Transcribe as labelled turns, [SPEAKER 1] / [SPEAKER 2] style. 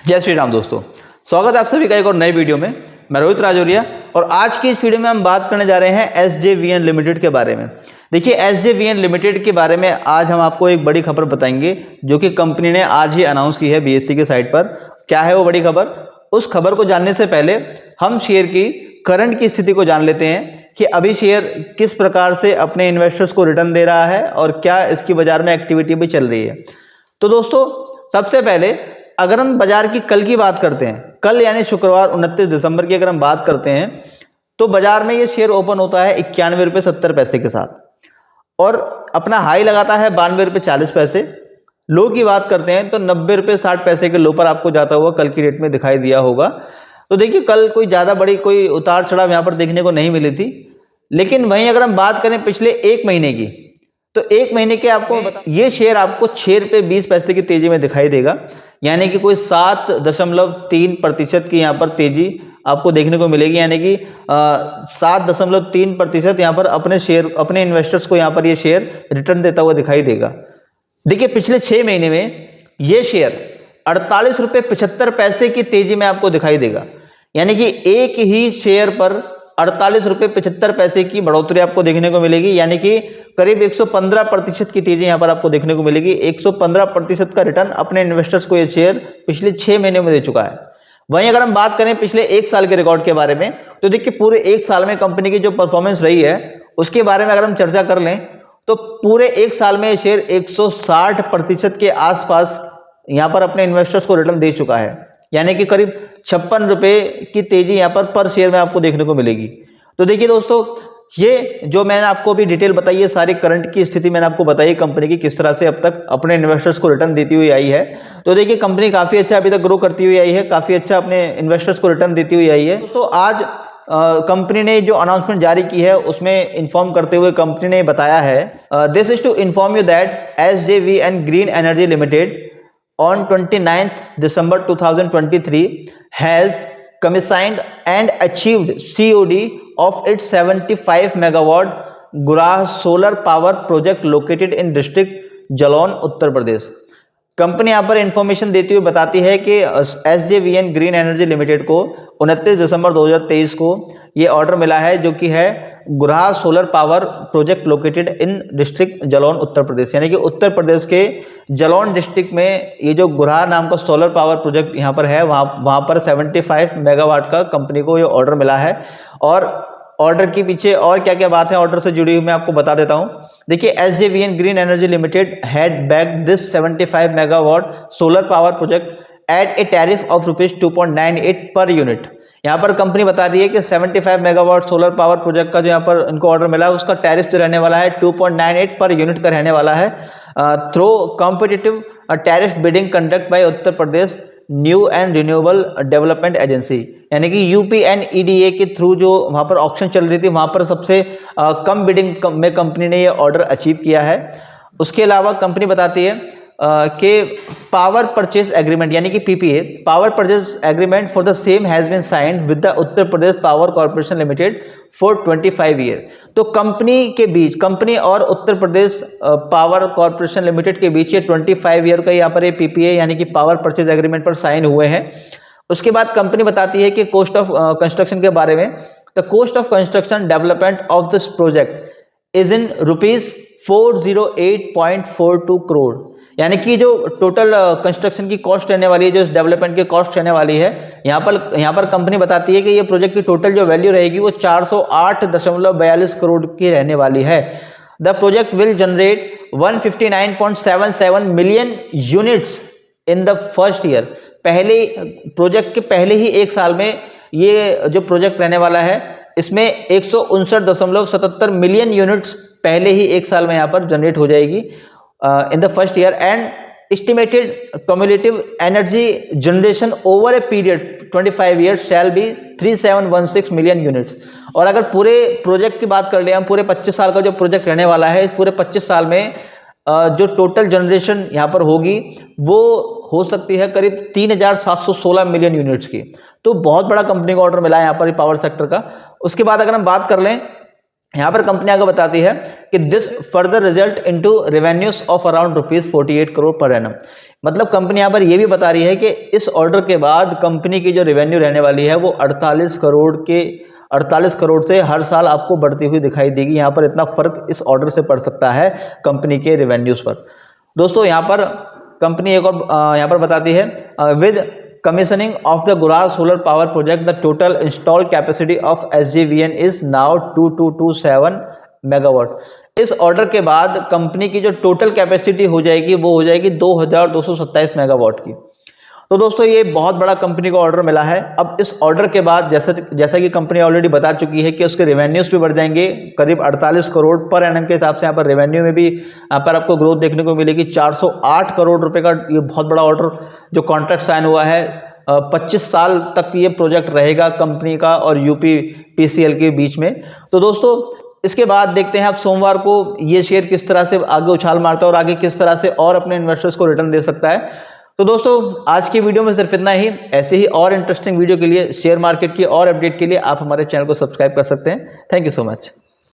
[SPEAKER 1] जय श्री राम दोस्तों, स्वागत है आप सभी का एक और नए वीडियो में। मैं रोहित राजौरिया और आज की इस वीडियो में हम बात करने जा रहे हैं SJVN लिमिटेड के बारे में। देखिए, SJVN लिमिटेड के बारे में आज हम आपको एक बड़ी खबर बताएंगे जो कि कंपनी ने आज ही अनाउंस की है BSE के साइट पर। क्या है वो बड़ी खबर? उस खबर को जानने से पहले हम शेयर की करंट की स्थिति को जान लेते हैं कि अभी शेयर किस प्रकार से अपने इन्वेस्टर्स को रिटर्न दे रहा है और क्या इसकी बाजार में एक्टिविटी भी चल रही है। तो दोस्तों, सबसे पहले अगर हम बाजार की कल की बात करते हैं, कल यानी शुक्रवार 29 दिसंबर की अगर हम बात करते हैं तो बाजार में ये शेयर ओपन होता है 91 रुपये 70 पैसे के साथ और अपना हाई लगाता है 92 रुपये 40 पैसे। लो की बात करते हैं तो 90 रुपये 60 पैसे के लो पर आपको जाता हुआ कल की डेट में दिखाई दिया होगा। तो देखिए, कल कोई ज़्यादा बड़ी कोई उतार चढ़ाव यहाँ पर देखने को नहीं मिली थी। लेकिन वहीं अगर हम बात करें पिछले एक महीने की, तो एक महीने के आपको ये शेयर आपको 6 रुपये 20 पैसे की तेजी में दिखाई देगा, यानी कि कोई 7.3% की यहाँ पर तेजी आपको देखने को मिलेगी। यानी कि 7.3% यहाँ पर अपने इन्वेस्टर्स को यहाँ पर ये शेयर रिटर्न देता हुआ दिखाई देगा। देखिए, पिछले 6 महीने में ये शेयर 48 रुपये 75 पैसे की तेजी में आपको दिखाई देगा, यानी कि एक ही शेयर पर 48 रुपये 75 पैसे की बढ़ोतरी आपको देखने को मिलेगी, यानी कि करीब 115% की तेजी यहाँ पर आपको देखने को मिलेगी। 115% का रिटर्न अपने इन्वेस्टर्स को ये शेयर पिछले 6 महीने में दे चुका है। वहीं अगर हम बात करें पिछले एक साल के रिकॉर्ड के बारे में, तो देखिए पूरे एक साल में कंपनी की जो परफॉर्मेंस रही है उसके बारे में अगर हम चर्चा कर लें तो पूरे एक साल में ये शेयर 160% के आसपास यहाँ पर अपने इन्वेस्टर्स को रिटर्न दे चुका है, यानी कि करीब 56 रुपये की तेजी यहाँ पर शेयर में आपको देखने को मिलेगी। तो देखिए दोस्तों, ये जो मैंने आपको अभी डिटेल बताई है, सारी करंट की स्थिति मैंने आपको बताई कंपनी की किस तरह से अब तक अपने इन्वेस्टर्स को रिटर्न देती हुई आई है। तो देखिए, कंपनी काफ़ी अच्छा अभी तक ग्रो करती हुई आई है, काफ़ी अच्छा अपने इन्वेस्टर्स को रिटर्न देती हुई आई है। दोस्तों, आज कंपनी ने जो अनाउंसमेंट जारी की है उसमें इन्फॉर्म करते हुए कंपनी ने बताया है, this is to inform you that SJVN green energy limited on 29th December 2023 has commissioned and achieved COD of its 75 megawatt Gurah solar power project located in district Jalaun Uttar Pradesh. Company यहाँ पर इंफॉर्मेशन देती हुई बताती है कि SJVN ग्रीन एनर्जी लिमिटेड को 29 दिसंबर 2023 को ये ऑर्डर मिला है, जो कि है Gurah solar power project located in district Jalaun Uttar Pradesh, यानी कि उत्तर प्रदेश के जलौन डिस्ट्रिक्ट में ये जो गुराह नाम का सोलर पावर प्रोजेक्ट यहाँ पर है, वहाँ पर 75 मेगावाट का कंपनी को ये ऑर्डर मिला है। और ऑर्डर के पीछे और क्या क्या बात है ऑर्डर से जुड़ी हुई मैं आपको बता देता हूँ। देखिए, SJVN green energy limited had backed this 75 megawatt solar power project at A tariff of ₹2.98 per unit. यहाँ पर कंपनी बता रही है कि 75 मेगावाट सोलर पावर प्रोजेक्ट का जो यहाँ पर इनको ऑर्डर मिला है उसका टैरिफ जो रहने वाला है 2.98 पर यूनिट का रहने वाला है, through competitive tariff bidding conduct bye Uttar Pradesh new and renewable development agency, यानी कि UPNEDA के थ्रू जो वहाँ पर ऑक्शन चल रही थी वहाँ पर सबसे कम बिडिंग में कंपनी ने ये ऑर्डर अचीव किया है। उसके अलावा कंपनी बताती है कि पावर परचेज एग्रीमेंट यानी कि PPA power purchase agreement for the same has been signed with the Uttar Pradesh power corporation limited for 25 year. तो कंपनी के बीच, कंपनी और Uttar Pradesh power corporation limited के बीच ये 25 ईयर का यहाँ पर ये PPA यानी कि पावर परचेज एग्रीमेंट पर साइन हुए हैं। उसके बाद कंपनी बताती है कि कॉस्ट ऑफ कंस्ट्रक्शन के बारे में, the cost of construction development of this project is in ₹408.42 crore, यानी कि जो टोटल कंस्ट्रक्शन की कॉस्ट रहने वाली है, जो डेवलपमेंट की कॉस्ट रहने वाली है, यहाँ पर कंपनी बताती है कि ये प्रोजेक्ट की टोटल जो वैल्यू रहेगी वो 408.42 करोड़ की रहने वाली है। The project will generate 159.77 million units in the first year. पहले प्रोजेक्ट के पहले ही एक साल में ये जो प्रोजेक्ट रहने वाला है इसमें 159.77 मिलियन यूनिट्स पहले ही एक साल में यहाँ पर जनरेट हो जाएगी in the first year, and estimated cumulative energy generation over a period 25 years shall be 3716 million units। और अगर पूरे प्रोजेक्ट की बात कर ले हम, पूरे 25 साल का जो प्रोजेक्ट रहने वाला है, इस पूरे 25 साल में जो टोटल जनरेशन यहाँ पर होगी वो हो सकती है करीब 3716 मिलियन यूनिट्स की। तो बहुत बड़ा कंपनी को ऑर्डर मिला है यहाँ पर पावर सेक्टर का। उसके बाद अगर हम बात कर लें, यहाँ पर कंपनी आगे बताती है कि this further result into revenues of around ₹48 crore per annum, मतलब कंपनी यहाँ पर ये भी बता रही है कि इस ऑर्डर के बाद कंपनी की जो रेवेन्यू रहने वाली है वो 48 करोड़ से हर साल आपको बढ़ती हुई दिखाई देगी। यहाँ पर इतना फर्क इस ऑर्डर से पड़ सकता है कंपनी के रेवेन्यूज़ पर। दोस्तों यहाँ पर कंपनी एक और यहाँ पर बताती है, with commissioning of the गुराज solar power project the total install capacity of SJVN is now 2227 megawatt. इस ऑर्डर के बाद कंपनी की जो टोटल कैपेसिटी हो जाएगी वो हो जाएगी 2227 मेगावाट की। तो दोस्तों ये बहुत बड़ा कंपनी को ऑर्डर मिला है। अब इस ऑर्डर के बाद जैसा कि कंपनी ऑलरेडी बता चुकी है कि उसके रेवेन्यूज भी बढ़ जाएंगे, करीब 48 करोड़ पर एनएम के हिसाब से यहाँ पर रेवेन्यू में भी यहाँ पर आपको ग्रोथ देखने को मिलेगी। 408 करोड़ रुपए का ये बहुत बड़ा ऑर्डर जो कॉन्ट्रैक्ट साइन हुआ है, 25 साल तक ये प्रोजेक्ट रहेगा कंपनी का और UPPCL के बीच में। तो दोस्तों इसके बाद देखते हैं अब सोमवार को ये शेयर किस तरह से आगे उछाल मारता है और आगे किस तरह से और अपने इन्वेस्टर्स को रिटर्न दे सकता है। तो दोस्तों आज की वीडियो में सिर्फ इतना ही। ऐसे ही और इंटरेस्टिंग वीडियो के लिए, शेयर मार्केट की और अपडेट के लिए आप हमारे चैनल को सब्सक्राइब कर सकते हैं। Thank you so much.